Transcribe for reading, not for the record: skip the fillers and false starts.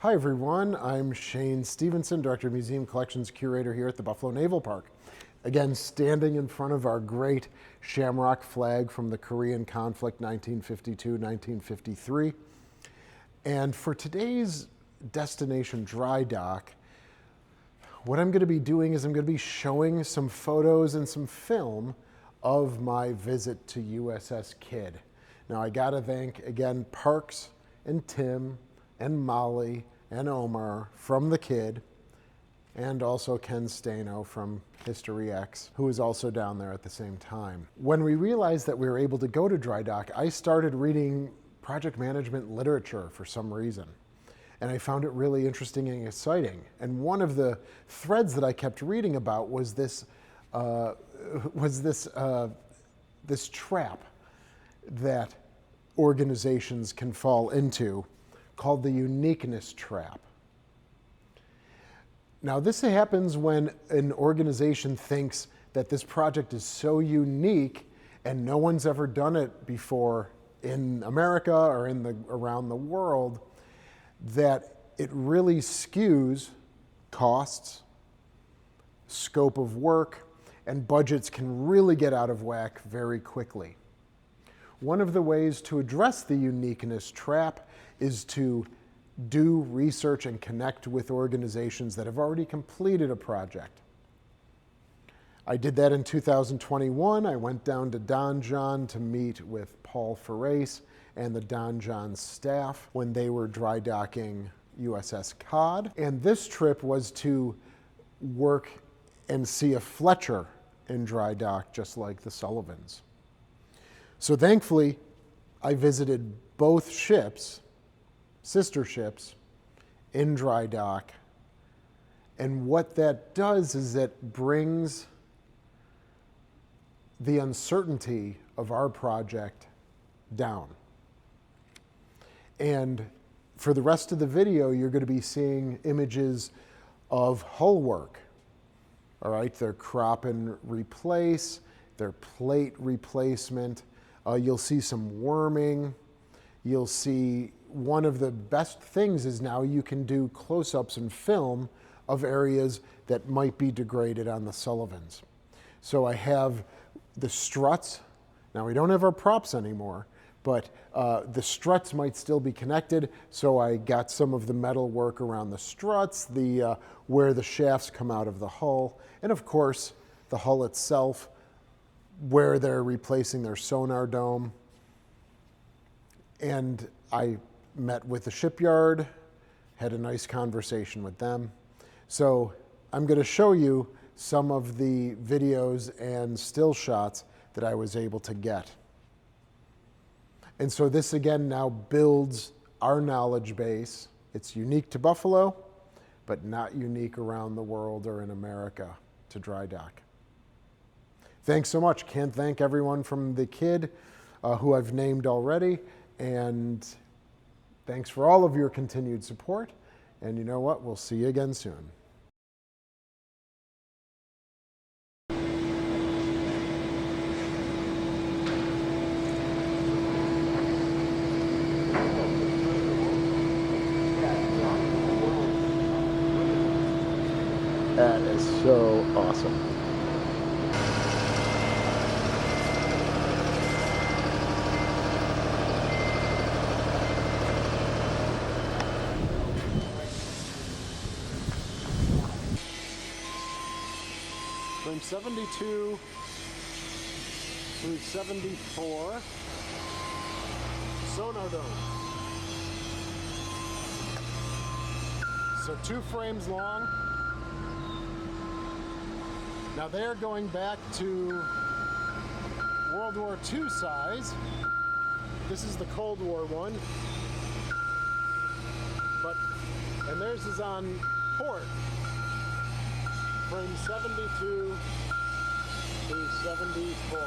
Hi everyone, I'm Shane Stevenson, Director of Museum Collections Curator here at the Buffalo Naval Park. Again, standing in front of our great shamrock flag from the Korean conflict 1952-1953. And for today's Destination Drydock, what I'm going to be doing is I'm going to be showing some photos and some film of my visit to USS Kidd. Now I got to thank, again, Parks and Tim and Molly and Omar from the Kidd, and also Ken Stano from History X, who was also down there at the same time. When we realized that we were able to go to Drydock, I started reading project management literature for some reason. And I found it really interesting and exciting. And one of the threads that I kept reading about was this trap that organizations can fall into, called the Uniqueness Trap. Now, this happens when an organization thinks that this project is so unique and no one's ever done it before in America or around the world, that it really skews costs, scope of work, and budgets can really get out of whack very quickly. One of the ways to address the uniqueness trap is to do research and connect with organizations that have already completed a project. I did that in 2021. I went down to Donjon to meet with Paul Ferrace and the Donjon staff when they were dry docking USS Cod. And this trip was to work and see a Fletcher in dry dock, just like the Sullivans. So thankfully, I visited both ships, sister ships, in dry dock. And what that does is it brings the uncertainty of our project down. And for the rest of the video, you're going to be seeing images of hull work. All right, their crop and replace, their plate replacement. You'll see some worming. You'll see one of the best things is now you can do close-ups and film of areas that might be degraded on the Sullivans. So I have the struts. Now we don't have our props anymore, but the struts might still be connected. So I got some of the metal work around the struts, where the shafts come out of the hull, and of course the hull itself, where they're replacing their sonar dome. And I met with the shipyard, had a nice conversation with them. So I'm going to show you some of the videos and still shots that I was able to get. And so this again now builds our knowledge base. It's unique to Buffalo, but not unique around the world or in America to dry dock. Thanks so much. Can't thank everyone from the Kidd who I've named already. And thanks for all of your continued support. And you know what? We'll see you again soon. That is so awesome. From 72 through 74, sonar dome. So 2 frames long. Now they're going back to World War II size. This is the Cold War one. And theirs is on port. Frame 72 through 74.